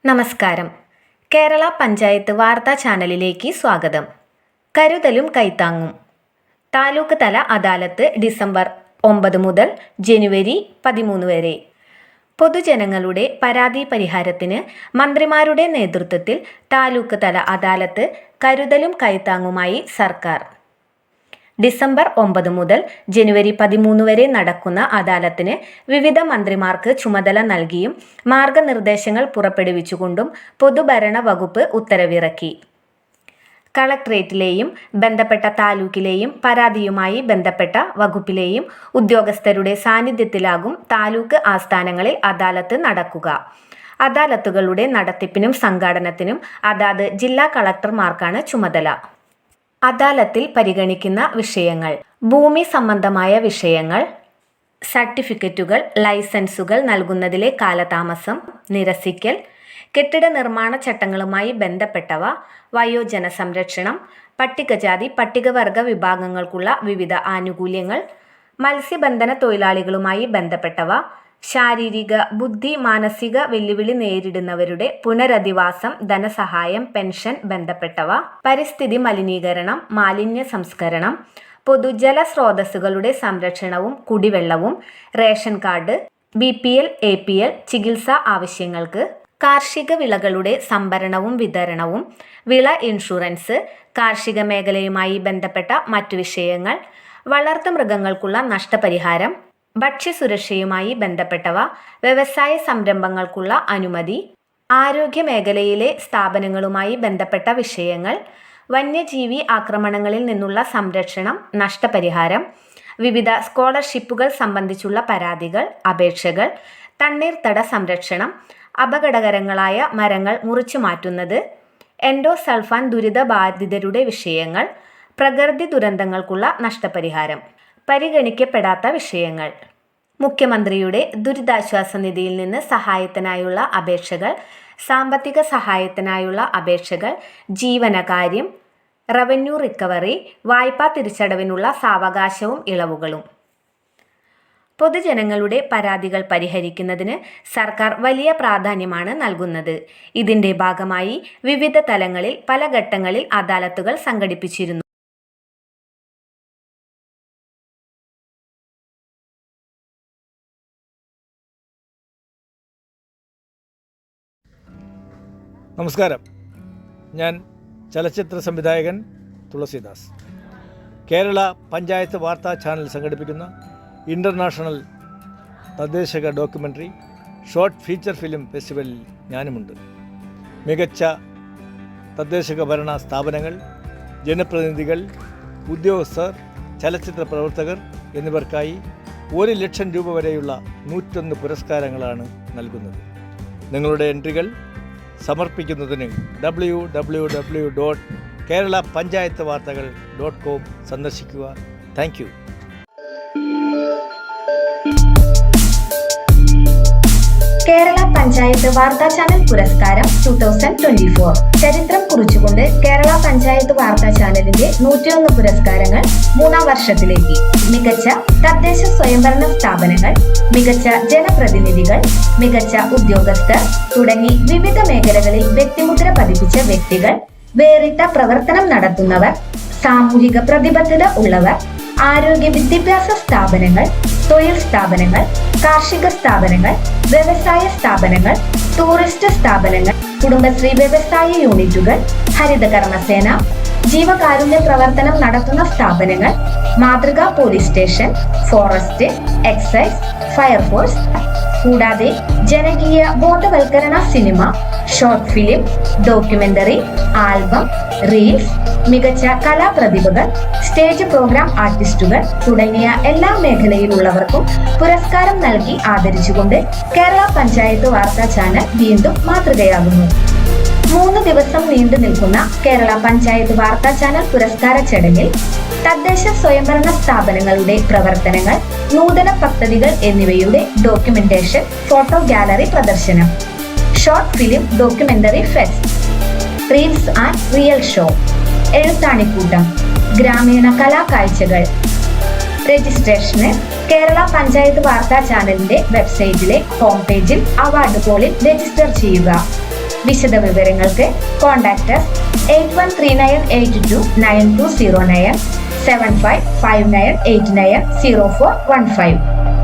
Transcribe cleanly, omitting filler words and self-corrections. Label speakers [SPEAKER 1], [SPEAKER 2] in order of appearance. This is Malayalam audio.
[SPEAKER 1] നമസ്കാരം. കേരള പഞ്ചായത്ത് വാർത്താ ചാനലിലേക്ക് സ്വാഗതം. കരുതലും കൈത്താങ്ങും. താലൂക്ക് തല അദാലത്ത് ഡിസംബർ 9 മുതൽ ജനുവരി 13 വരെ. പൊതുജനങ്ങളുടെ പരാതി പരിഹാരത്തിന് മന്ത്രിമാരുടെ നേതൃത്വത്തിൽ താലൂക്ക് തല അദാലത്ത് കരുതലും കൈത്താങ്ങുമായി സർക്കാർ. ഡിസംബർ 9 മുതൽ ജനുവരി 13 വരെ നടക്കുന്ന അദാലത്തിന് വിവിധ മന്ത്രിമാർക്ക് ചുമതല നൽകിയും മാർഗനിർദ്ദേശങ്ങൾ പുറപ്പെടുവിച്ചുകൊണ്ടും പൊതുഭരണ വകുപ്പ് ഉത്തരവിറക്കി. കളക്ട്രേറ്റിലെയും ബന്ധപ്പെട്ട താലൂക്കിലെയും പരാതിയുമായി ബന്ധപ്പെട്ട വകുപ്പിലെയും ഉദ്യോഗസ്ഥരുടെ സാന്നിധ്യത്തിലാകും താലൂക്ക് ആസ്ഥാനങ്ങളിൽ അദാലത്ത് നടക്കുക. അദാലത്തുകളുടെ നടത്തിപ്പിനും സംഘാടനത്തിനും അതാത് ജില്ലാ കളക്ടർമാർക്കാണ് ചുമതല. അദാലത്തിൽ പരിഗണിക്കുന്ന വിഷയങ്ങൾ: ഭൂമി സംബന്ധമായ വിഷയങ്ങൾ, സർട്ടിഫിക്കറ്റുകൾ, ലൈസൻസുകൾ നൽകുന്നതിലെ കാലതാമസം, നിരസിക്കൽ, കെട്ടിട നിർമ്മാണ ചട്ടങ്ങളുമായി ബന്ധപ്പെട്ടവ, വയോജന സംരക്ഷണം, പട്ടികജാതി പട്ടികവർഗ വിഭാഗങ്ങൾക്കുള്ള വിവിധ ആനുകൂല്യങ്ങൾ, മത്സ്യബന്ധന തൊഴിലാളികളുമായി ബന്ധപ്പെട്ടവ, ശാരീരിക ബുദ്ധി മാനസിക വെല്ലുവിളി നേരിടുന്നവരുടെ പുനരധിവാസം, ധനസഹായം, പെൻഷൻ ബന്ധപ്പെട്ടവ, പരിസ്ഥിതി മലിനീകരണം, മാലിന്യ സംസ്കരണം, പൊതുജല സ്രോതസ്സുകളുടെ സംരക്ഷണവും കുടിവെള്ളവും, റേഷൻ കാർഡ്, BPL APL ചികിത്സാ ആവശ്യങ്ങൾക്ക്, കാർഷിക വിളകളുടെ സംഭരണവും വിതരണവും, വിള ഇൻഷുറൻസ്, കാർഷിക മേഖലയുമായി ബന്ധപ്പെട്ട മറ്റു വിഷയങ്ങൾ, വളർത്തുമൃഗങ്ങൾക്കുള്ള നഷ്ടപരിഹാരം, ഭക്ഷ്യസുരക്ഷയുമായി ബന്ധപ്പെട്ടവ, വ്യവസായ സംരംഭങ്ങൾക്കുള്ള അനുമതി, ആരോഗ്യ മേഖലയിലെ സ്ഥാപനങ്ങളുമായി ബന്ധപ്പെട്ട വിഷയങ്ങൾ, വന്യജീവി ആക്രമണങ്ങളിൽ നിന്നുള്ള സംരക്ഷണം, നഷ്ടപരിഹാരം, വിവിധ സ്കോളർഷിപ്പുകൾ സംബന്ധിച്ചുള്ള പരാതികൾ, അപേക്ഷകൾ, തണ്ണീർത്തട സംരക്ഷണം, അപകടകരങ്ങളായ മരങ്ങൾ മുറിച്ചു മാറ്റുന്നത്, എൻഡോസൾഫാൻ ദുരിതബാധിതരുടെ വിഷയങ്ങൾ, പ്രകൃതി ദുരന്തങ്ങൾക്കുള്ള നഷ്ടപരിഹാരം. പരിഗണിക്കപ്പെടാത്ത വിഷയങ്ങൾ: മുഖ്യമന്ത്രിയുടെ ദുരിതാശ്വാസ നിധിയിൽ നിന്ന് സഹായത്തിനായുള്ള അപേക്ഷകൾ, സാമ്പത്തിക സഹായത്തിനായുള്ള അപേക്ഷകൾ, ജീവനകാര്യം, റവന്യൂ റിക്കവറി, വായ്പാ തിരിച്ചടവിനുള്ള സാവകാശവും ഇളവുകളും. പൊതുജനങ്ങളുടെ പരാതികൾ പരിഹരിക്കുന്നതിന് സർക്കാർ വലിയ പ്രാധാന്യമാണ് നൽകുന്നത്. ഇതിന്റെ ഭാഗമായി വിവിധ തലങ്ങളിൽ പല ഘട്ടങ്ങളിൽ അദാലത്തുകൾ സംഘടിപ്പിച്ചിരുന്നു.
[SPEAKER 2] നമസ്കാരം. ഞാൻ ചലച്ചിത്ര സംവിധായകൻ തുളസിദാസ്. കേരള പഞ്ചായത്ത് വാർത്താ ചാനൽ സംഘടിപ്പിക്കുന്ന ഇൻ്റർനാഷണൽ തദ്ദേശക ഡോക്യുമെൻ്ററി ഷോർട്ട് ഫീച്ചർ ഫിലിം ഫെസ്റ്റിവലിൽ ഞാനുമുണ്ട്. മികച്ച തദ്ദേശക ഭരണ സ്ഥാപനങ്ങൾ, ജനപ്രതിനിധികൾ, ഉദ്യോഗസ്ഥർ, ചലച്ചിത്ര പ്രവർത്തകർ എന്നിവർക്കായി 1 ലക്ഷം രൂപ വരെയുള്ള 101 പുരസ്കാരങ്ങളാണ് നൽകുന്നത്. നിങ്ങളുടെ എൻട്രികൾ സമർപ്പിക്കുന്നതിന് www.keralapanchayathavarthakal.com സന്ദർശിക്കുക. Thank you.
[SPEAKER 1] കേരള പഞ്ചായത്ത് വാർത്താ ചാനൽ പുരസ്കാരം 2024 ചരിത്രം കുറിച്ചുകൊണ്ട് കേരള പഞ്ചായത്ത് വാർത്താ ചാനലിന്റെ 101 പുരസ്കാരങ്ങൾ 3ാം വർഷത്തിലേക്ക്. മികച്ച തദ്ദേശ സ്വയംഭരണ സ്ഥാപനങ്ങൾ, മികച്ച ജനപ്രതിനിധികൾ, മികച്ച ഉദ്യോഗസ്ഥർ തുടങ്ങി വിവിധ മേഖലകളിൽ വ്യക്തിമുദ്ര പതിപ്പിച്ച വ്യക്തികൾ, വേറിട്ട പ്രവർത്തനം നടത്തുന്നവർ, സാമൂഹിക പ്രതിബദ്ധത ഉള്ളവർ, ആരോഗ്യ വിദ്യാഭ്യാസ സ്ഥാപനങ്ങൾ, തൊഴിൽ സ്ഥാപനങ്ങൾ, കാർഷിക സ്ഥാപനങ്ങൾ, വ്യവസായ സ്ഥാപനങ്ങൾ, ടൂറിസ്റ്റ് സ്ഥാപനങ്ങൾ, കുടുംബശ്രീ വ്യവസായ യൂണിറ്റുകൾ, ഹരിത കർമ്മസേന, ജീവകാരുണ്യ പ്രവർത്തനം നടത്തുന്ന സ്ഥാപനങ്ങൾ, മാതൃകാ police station, forest, excise, fire force, കൂടാതെ ജനകീയ ബോധവൽക്കരണ cinema, short film, documentary, album, reels, മികച്ച കലാപ്രതിഭകൾ, സ്റ്റേജ് പ്രോഗ്രാം ആർട്ടിസ്റ്റുകൾ തുടങ്ങിയ എല്ലാ മേഖലയിലുള്ളവർക്കും പുരസ്കാരം നൽകി ആദരിച്ചുകൊണ്ട് കേരള പഞ്ചായത്ത് വാർത്താ ചാനൽ വീണ്ടും മാതൃകയാകുന്നു. 3 ദിവസം നീണ്ടു നിൽക്കുന്ന കേരള പഞ്ചായത്ത് വാർത്താ ചാനൽ പുരസ്കാര ചടങ്ങിൽ തദ്ദേശ സ്വയംഭരണ സ്ഥാപനങ്ങളുടെ പ്രവർത്തനങ്ങൾ, നൂതന പദ്ധതികൾ എന്നിവയുടെ ഡോക്യുമെന്റേഷൻ, ഫോട്ടോ ഗാലറി പ്രദർശനം, short film documentary fest, reels and real show, എഴുത്താണിക്കൂട്ടം, ഗ്രാമീണ കലാകാഴ്ചകൾ. രജിസ്ട്രേഷന് കേരള പഞ്ചായത്ത് വാർത്താ ചാനലിന്റെ വെബ്സൈറ്റിലെ ഹോം പേജിൽ അവാർഡ് പോളിൽ രജിസ്റ്റർ ചെയ്യുക. വിശദ വിവരങ്ങൾക്ക് കോൺടാക്ട് 8139829209 7559890415.